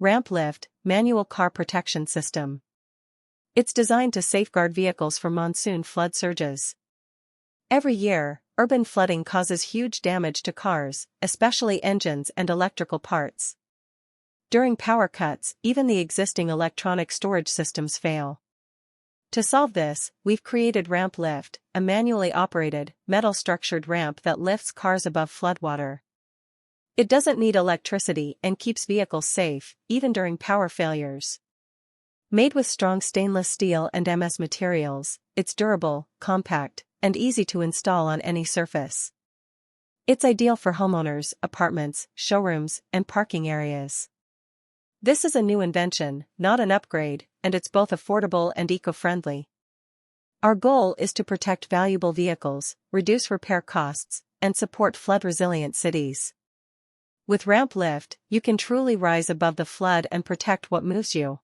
Ramp lift, manual car protection system. It's designed to safeguard vehicles from monsoon flood surges. Every year, urban flooding causes huge damage to cars, especially engines and electrical parts. During power cuts, even the existing electronic storage systems fail. To solve this, we've created Ramp Lift, a manually operated, metal-structured ramp that lifts cars above floodwater. It doesn't need electricity and keeps vehicles safe, even during power failures. Made with strong stainless steel and MS materials, it's durable, compact, and easy to install on any surface. It's ideal for homeowners, apartments, showrooms, and parking areas. This is a new invention, not an upgrade, and it's both affordable and eco-friendly. Our goal is to protect valuable vehicles, reduce repair costs, and support flood-resilient cities. With Ramp Lift, you can truly rise above the flood and protect what moves you.